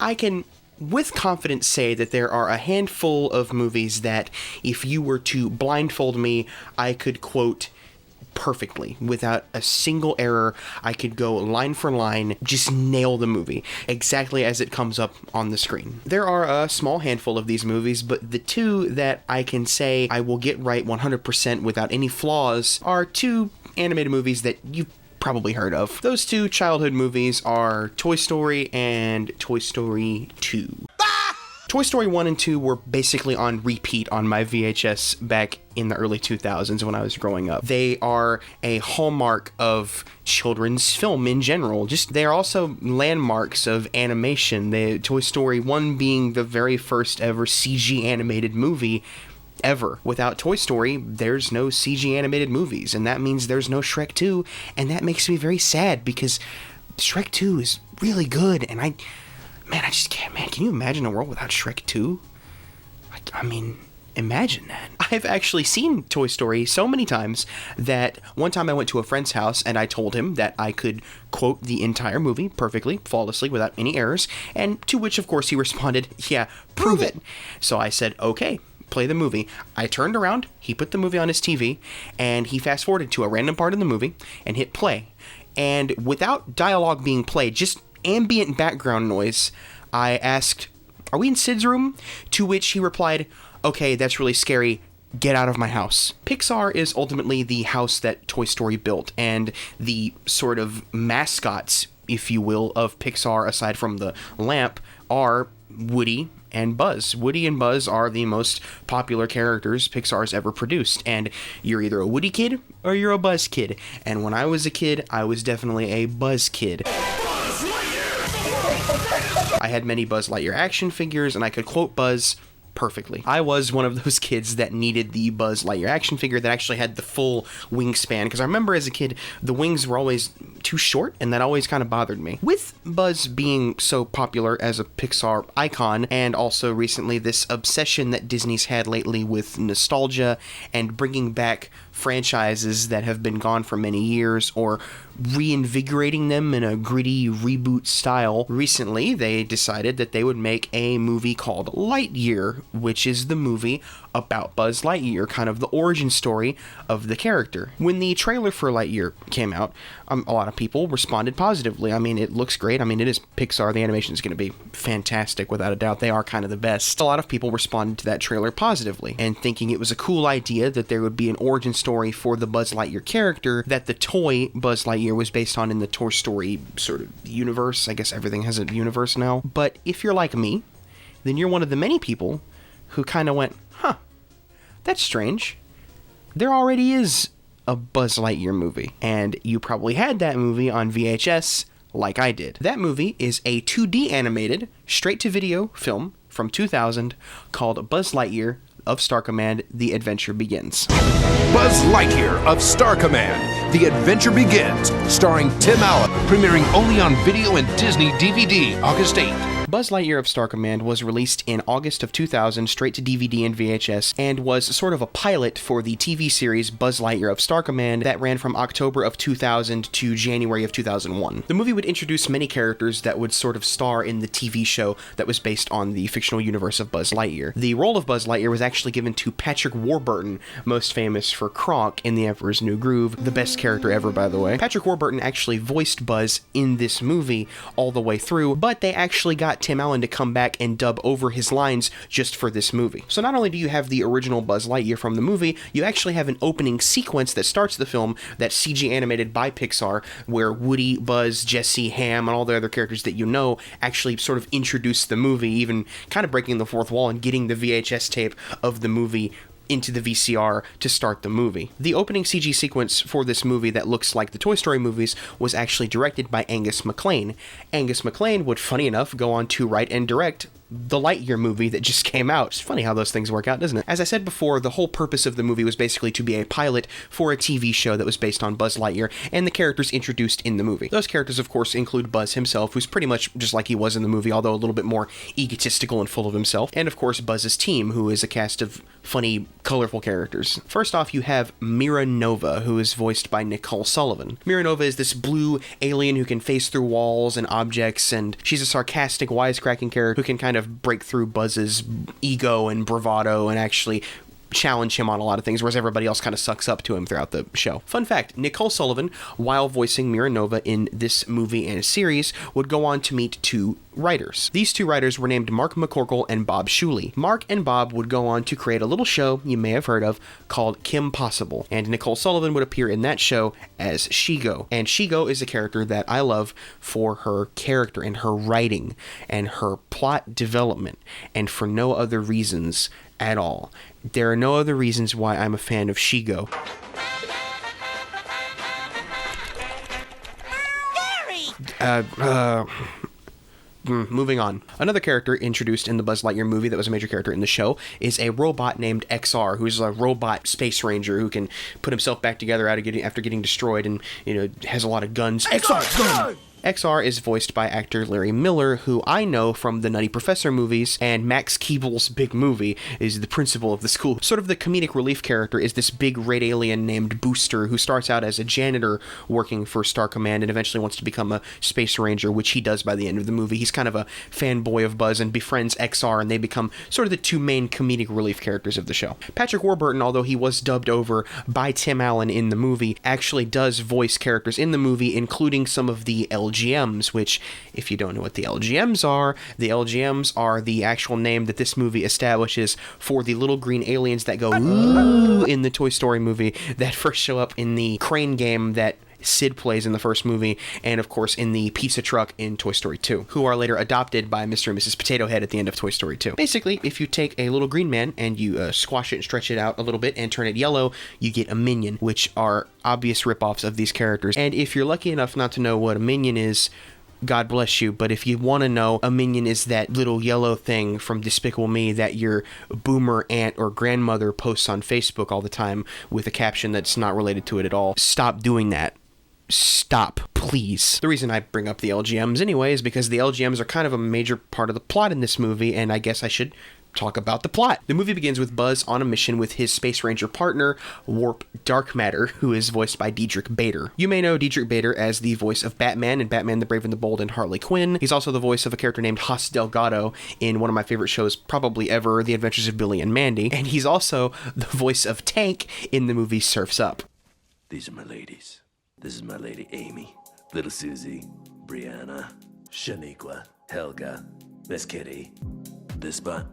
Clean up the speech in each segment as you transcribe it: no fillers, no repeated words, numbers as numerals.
I can with confidence say that there are a handful of movies that if you were to blindfold me, I could quote perfectly without a single error. I could go line for line, just nail the movie exactly as it comes up on the screen. There are a small handful of these movies, but the two that I can say I will get right 100% without any flaws are two animated movies that you've probably heard of. Those two childhood movies are Toy Story and Toy Story 2. Toy Story 1 and 2 were basically on repeat on my VHS back in the early 2000s when I was growing up. They are a hallmark of children's film in general. They're also landmarks of animation. Toy Story 1 being the very first ever CG animated movie ever. Without Toy Story, there's no CG animated movies, and that means there's no Shrek 2, and that makes me very sad because Shrek 2 is really good, and I just can't, can you imagine a world without Shrek 2? I mean, imagine that. I've actually seen Toy Story so many times that one time I went to a friend's house and I told him that I could quote the entire movie perfectly, flawlessly, without any errors, and to which, of course, he responded, yeah, prove it. So I said, okay, play the movie. I turned around, he put the movie on his TV, and he fast-forwarded to a random part of the movie and hit play. And without dialogue being played, just ambient background noise, I asked, "Are we in Sid's room?" To which he replied, "Okay, that's really scary. Get out of my house." Pixar is ultimately the house that Toy Story built, and the sort of mascots, if you will, of Pixar, aside from the lamp, are Woody and Buzz. Woody and Buzz are the most popular characters Pixar's ever produced, and you're either a Woody kid or you're a Buzz kid. And when I was a kid, I was definitely a Buzz kid. I had many Buzz Lightyear action figures, and I could quote Buzz perfectly. I was one of those kids that needed the Buzz Lightyear action figure that actually had the full wingspan, because I remember as a kid, the wings were always too short, and that always kind of bothered me. With Buzz being so popular as a Pixar icon, and also recently this obsession that Disney's had lately with nostalgia and bringing back franchises that have been gone for many years, or reinvigorating them in a gritty reboot style. Recently, they decided that they would make a movie called Lightyear, which is the movie about Buzz Lightyear, kind of the origin story of the character. When the trailer for Lightyear came out, a lot of people responded positively. I mean, it looks great. I mean, it is Pixar. The animation is going to be fantastic, without a doubt. They are kind of the best. A lot of people responded to that trailer positively, and thinking it was a cool idea that there would be an origin story for the Buzz Lightyear character that the toy Buzz Lightyear was based on in the Toy Story sort of universe. I guess everything has a universe now. But if you're like me, then you're one of the many people who kind of went, huh, that's strange. There already is a Buzz Lightyear movie, and you probably had that movie on VHS like I did. That movie is a 2D animated, straight-to-video film from 2000 called Buzz Lightyear of Star Command, The Adventure Begins. Buzz Lightyear of Star Command, The Adventure Begins, starring Tim Allen, premiering only on video and Disney DVD August 8th. Buzz Lightyear of Star Command was released in August of 2000 straight to DVD and VHS, and was sort of a pilot for the TV series Buzz Lightyear of Star Command that ran from October of 2000 to January of 2001. The movie would introduce many characters that would sort of star in the TV show that was based on the fictional universe of Buzz Lightyear. The role of Buzz Lightyear was actually given to Patrick Warburton, most famous for Kronk in The Emperor's New Groove, the best character ever, by the way. Patrick Warburton actually voiced Buzz in this movie all the way through, but they actually got Tim Allen to come back and dub over his lines just for this movie. So not only do you have the original Buzz Lightyear from the movie, you actually have an opening sequence that starts the film that's CG animated by Pixar, where Woody, Buzz, Jesse, Ham, and all the other characters that you know actually sort of introduce the movie, even kind of breaking the fourth wall and getting the VHS tape of the movie into the VCR to start the movie. The opening CG sequence for this movie that looks like the Toy Story movies was actually directed by Angus MacLane. Angus MacLane would, funny enough, go on to write and direct the Lightyear movie that just came out. It's funny how those things work out, doesn't it? As I said before, the whole purpose of the movie was basically to be a pilot for a TV show that was based on Buzz Lightyear and the characters introduced in the movie. Those characters, of course, include Buzz himself, who's pretty much just like he was in the movie, although a little bit more egotistical and full of himself, and of course Buzz's team, who is a cast of funny, colorful characters. First off, you have Mira Nova, who is voiced by Nicole Sullivan. Mira Nova is this blue alien who can phase through walls and objects, and she's a sarcastic, wisecracking character who can kind of break through Buzz's ego and bravado and actually challenge him on a lot of things, whereas everybody else kind of sucks up to him throughout the show. Fun fact, Nicole Sullivan, while voicing Mira Nova in this movie and series, would go on to meet two writers. These two writers were named Mark McCorkle and Bob Shuley. Mark and Bob would go on to create a little show you may have heard of called Kim Possible, and Nicole Sullivan would appear in that show as Shigo. And Shigo is a character that I love for her character and her writing and her plot development, and for no other reasons at all. There are no other reasons why I'm a fan of Shigo. Moving on. Another character introduced in the Buzz Lightyear movie that was a major character in the show is a robot named XR, who's a robot space ranger who can put himself back together after getting destroyed and, has a lot of guns. XR! XR is voiced by actor Larry Miller, who I know from the Nutty Professor movies, and Max Keeble's Big Movie is the principal of the school. Sort of the comedic relief character is this big red alien named Booster, who starts out as a janitor working for Star Command and eventually wants to become a space ranger, which he does by the end of the movie. He's kind of a fanboy of Buzz and befriends XR, and they become sort of the two main comedic relief characters of the show. Patrick Warburton, although he was dubbed over by Tim Allen in the movie, actually does voice characters in the movie, including some of the LGMs, which, if you don't know what the LGMs are the actual name that this movie establishes for the little green aliens that go ooh in the Toy Story movie that first show up in the crane game that Sid plays in the first movie, and of course in the pizza truck in Toy Story 2, who are later adopted by Mr. and Mrs. Potato Head at the end of Toy Story 2. Basically, if you take a little green man and you squash it and stretch it out a little bit and turn it yellow, you get a minion, which are obvious ripoffs of these characters. And if you're lucky enough not to know what a minion is, God bless you, but if you want to know, a minion is that little yellow thing from Despicable Me that your boomer aunt or grandmother posts on Facebook all the time with a caption that's not related to it at all. Stop doing that. Stop, please. The reason I bring up the LGMs anyway is because the LGMs are kind of a major part of the plot in this movie, and I guess I should talk about the plot. The movie begins with Buzz on a mission with his Space Ranger partner, Warp Dark Matter, who is voiced by Diedrich Bader. You may know Diedrich Bader as the voice of Batman in Batman the Brave and the Bold and Harley Quinn. He's also the voice of a character named Haas Delgado in one of my favorite shows probably ever, The Adventures of Billy and Mandy. And he's also the voice of Tank in the movie Surf's Up. These are my ladies. This is my lady Amy, little Susie, Brianna, Shaniqua, Helga, Miss Kitty. This spot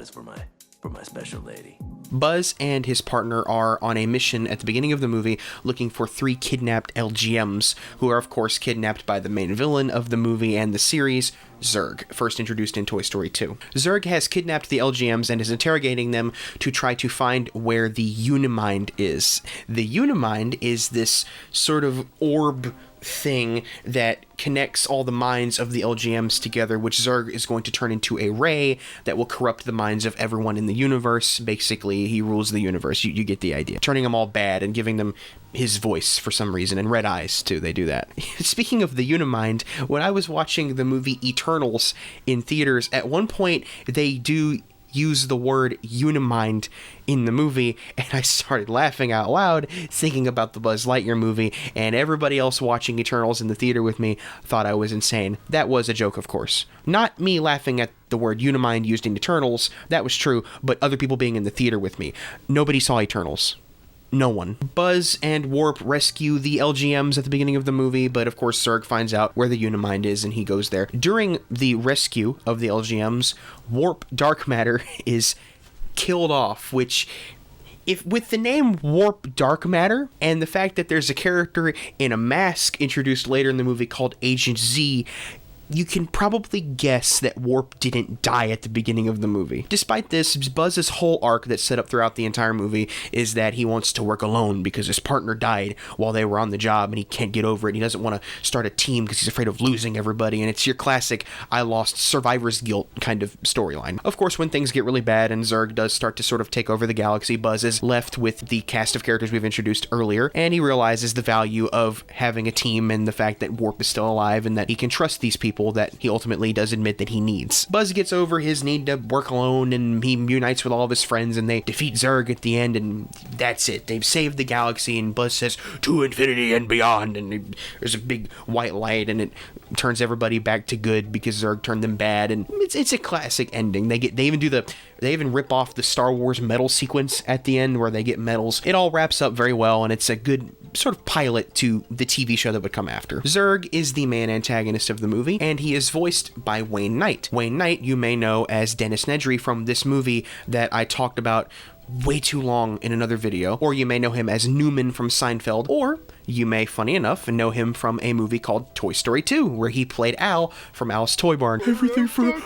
is for my special lady. Buzz and his partner are on a mission at the beginning of the movie looking for 3 kidnapped LGMs, who are of course kidnapped by the main villain of the movie and the series, Zurg, first introduced in Toy Story 2. Zurg has kidnapped the LGMs and is interrogating them to try to find where the Unimind is. The Unimind is this sort of orb thing that connects all the minds of the LGMs together, which Zurg is going to turn into a ray that will corrupt the minds of everyone in the universe. Basically, he rules the universe. You get the idea. Turning them all bad and giving them his voice for some reason, and red eyes too. They do that. Speaking of the Unimind, when I was watching the movie Eternals in theaters, at one point they do use the word Unimind in the movie, and I started laughing out loud thinking about the Buzz Lightyear movie, and everybody else watching Eternals in the theater with me thought I was insane. That was a joke, of course. Not me laughing at the word Unimind used in Eternals, that was true, but other people being in the theater with me. Nobody saw Eternals. No one. Buzz and Warp rescue the LGMs at the beginning of the movie, but of course Zurg finds out where the Unimind is and he goes there. During the rescue of the LGMs, Warp Dark Matter is killed off, which, if with the name Warp Dark Matter and the fact that there's a character in a mask introduced later in the movie called Agent Z, you can probably guess that Warp didn't die at the beginning of the movie. Despite this, Buzz's whole arc that's set up throughout the entire movie is that he wants to work alone because his partner died while they were on the job and he can't get over it. And he doesn't want to start a team because he's afraid of losing everybody. And it's your classic I lost survivor's guilt kind of storyline. Of course, when things get really bad and Zurg does start to sort of take over the galaxy, Buzz is left with the cast of characters we've introduced earlier, and he realizes the value of having a team and the fact that Warp is still alive and that he can trust these people that he ultimately does admit that he needs. Buzz gets over his need to work alone and he unites with all of his friends and they defeat Zurg at the end, and that's it. They've saved the galaxy, and Buzz says, "To infinity and beyond," and there's a big white light and it turns everybody back to good because Zurg turned them bad, and it's a classic ending. They even rip off the Star Wars medal sequence at the end where they get medals. It all wraps up very well, and it's a good sort of pilot to the TV show that would come after. Zurg is the main antagonist of the movie, and he is voiced by Wayne Knight. Wayne Knight you may know as Dennis Nedry from this movie that I talked about way too long in another video, or you may know him as Newman from Seinfeld, or you may, funny enough, know him from a movie called Toy Story 2, where he played Al from Al's Toy Barn. Everything from...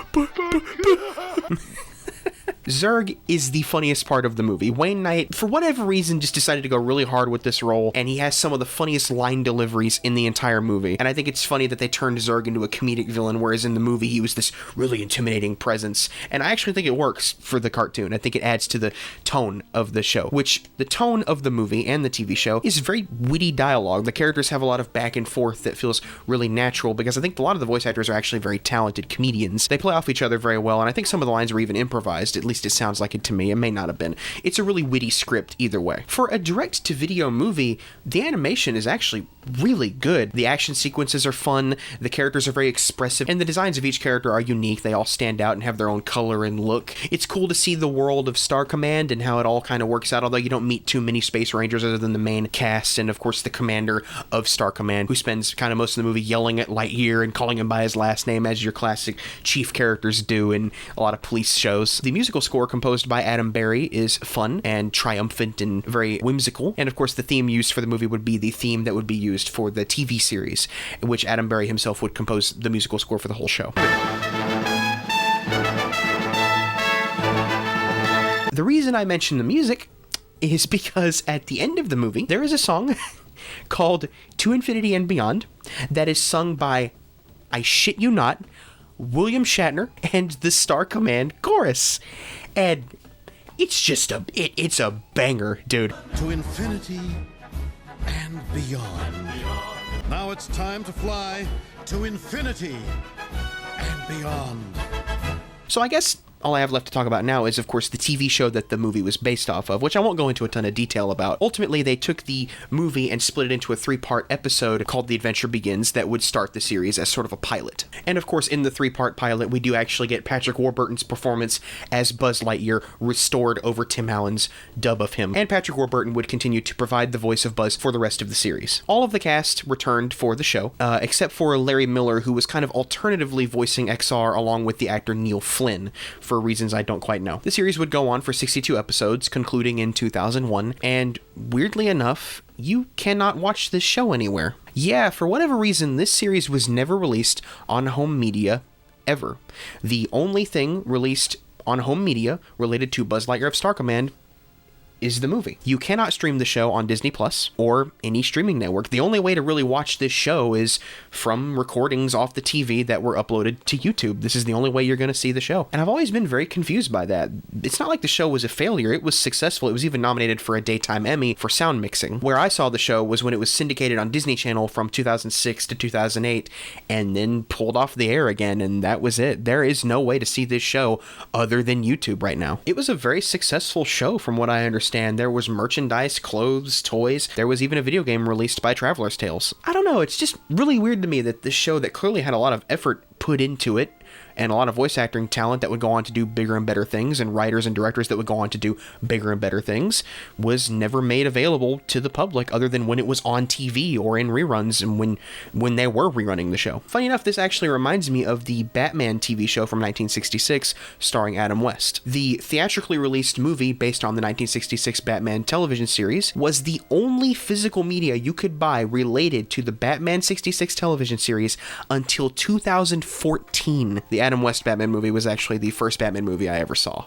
Zurg is the funniest part of the movie. Wayne Knight, for whatever reason, just decided to go really hard with this role, and he has some of the funniest line deliveries in the entire movie. And I think it's funny that they turned Zurg into a comedic villain, whereas in the movie he was this really intimidating presence. And I actually think it works for the cartoon. I think it adds to the tone of the show, which the tone of the movie and the TV show is very witty dialogue. The characters have a lot of back and forth that feels really natural, because I think a lot of the voice actors are actually very talented comedians. They play off each other very well, and I think some of the lines were even improvised, at least it sounds like it to me. It may not have been. It's a really witty script either way. For a direct-to-video movie, the animation is actually really good. The action sequences are fun, the characters are very expressive, and the designs of each character are unique. They all stand out and have their own color and look. It's cool to see the world of Star Command and how it all kind of works out, although you don't meet too many Space Rangers other than the main cast and, of course, the commander of Star Command, who spends kind of most of the movie yelling at Lightyear and calling him by his last name, as your classic chief characters do in a lot of police shows. The musical score composed by Adam Berry is fun and triumphant and very whimsical, and of course the theme used for the movie would be the theme that would be used for the TV series, in which Adam Berry himself would compose the musical score for the whole show. The reason I mention the music is because at the end of the movie there is a song called To Infinity and Beyond that is sung by, I shit you not, William Shatner and the Star Command chorus. And it's just it's a banger, dude. To infinity and beyond. Now it's time to fly to infinity and beyond. So I guess all I have left to talk about now is, of course, the TV show that the movie was based off of, which I won't go into a ton of detail about. Ultimately, they took the movie and split it into a 3-part episode called The Adventure Begins that would start the series as sort of a pilot. And, of course, in the 3-part pilot, we do actually get Patrick Warburton's performance as Buzz Lightyear restored over Tim Allen's dub of him. And Patrick Warburton would continue to provide the voice of Buzz for the rest of the series. All of the cast returned for the show, except for Larry Miller, who was kind of alternatively voicing XR along with the actor Neil Flynn, for reasons I don't quite know. The series would go on for 62 episodes, concluding in 2001, and weirdly enough, you cannot watch this show anywhere. Yeah, for whatever reason, this series was never released on home media, ever. The only thing released on home media related to Buzz Lightyear of Star Command is the movie. You cannot stream the show on Disney Plus or any streaming network. The only way to really watch this show is from recordings off the TV that were uploaded to YouTube. This is the only way you're going to see the show. And I've always been very confused by that. It's not like the show was a failure. It was successful. It was even nominated for a Daytime Emmy for sound mixing. Where I saw the show was when it was syndicated on Disney Channel from 2006 to 2008 and then pulled off the air again, and that was it. There is no way to see this show other than YouTube right now. It was a very successful show from what I understand. There was merchandise, clothes, toys. There was even a video game released by Traveler's Tales. I don't know, it's just really weird to me that this show that clearly had a lot of effort put into it and a lot of voice acting talent that would go on to do bigger and better things, and writers and directors that would go on to do bigger and better things, was never made available to the public other than when it was on TV or in reruns, and when they were rerunning the show. Funny enough, this actually reminds me of the Batman TV show from 1966 starring Adam West. The theatrically released movie based on the 1966 Batman television series was the only physical media you could buy related to the Batman 66 television series until 2014. The Adam West Batman movie was actually the first Batman movie I ever saw.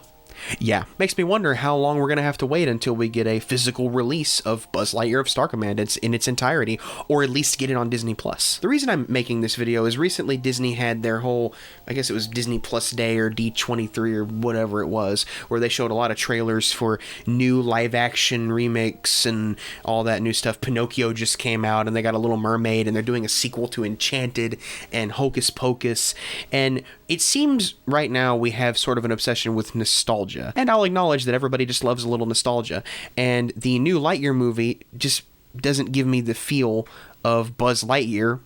Yeah, makes me wonder how long we're going to have to wait until we get a physical release of Buzz Lightyear of Star Command in its entirety, or at least get it on Disney+. The reason I'm making this video is recently Disney had their whole, I guess it was Disney Plus Day or D23 or whatever it was, where they showed a lot of trailers for new live-action remakes and all that new stuff. Pinocchio just came out, and they got a Little Mermaid, and they're doing a sequel to Enchanted and Hocus Pocus, and it seems right now we have sort of an obsession with nostalgia. And I'll acknowledge that everybody just loves a little nostalgia. And the new Lightyear movie just doesn't give me the feel of Buzz Lightyear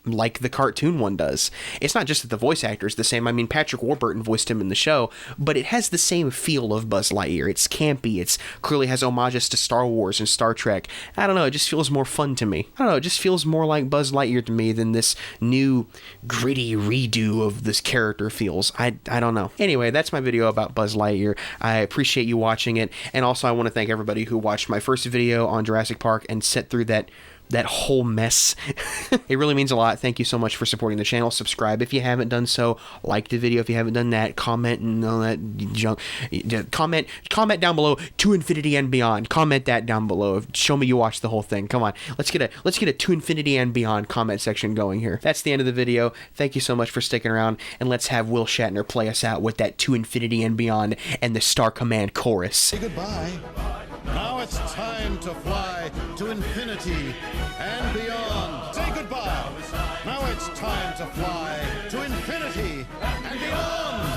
like the cartoon one does. It's not just that the voice actor is the same. I mean, Patrick Warburton voiced him in the show, but it has the same feel of Buzz Lightyear. It's campy. It's clearly has homages to Star Wars and Star Trek. I don't know. It just feels more fun to me. I don't know. It just feels more like Buzz Lightyear to me than this new gritty redo of this character feels. I don't know. Anyway, that's my video about Buzz Lightyear. I appreciate you watching it. And also, I want to thank everybody who watched my first video on Jurassic Park and sat through that whole mess. It really means a lot. Thank you so much for supporting the channel. Subscribe if you haven't done so. Like the video if you haven't done that. Comment and all that junk. Comment down below to infinity and beyond. Comment that down below. Show me you watched the whole thing. Come on. Let's get a to infinity and beyond comment section going here. That's the end of the video. Thank you so much for sticking around, and let's have Will Shatner play us out with that to infinity and beyond and the Star Command chorus. Say goodbye. Now it's time to fly to infinity and beyond. Say goodbye. Now it's time to fly to infinity and beyond.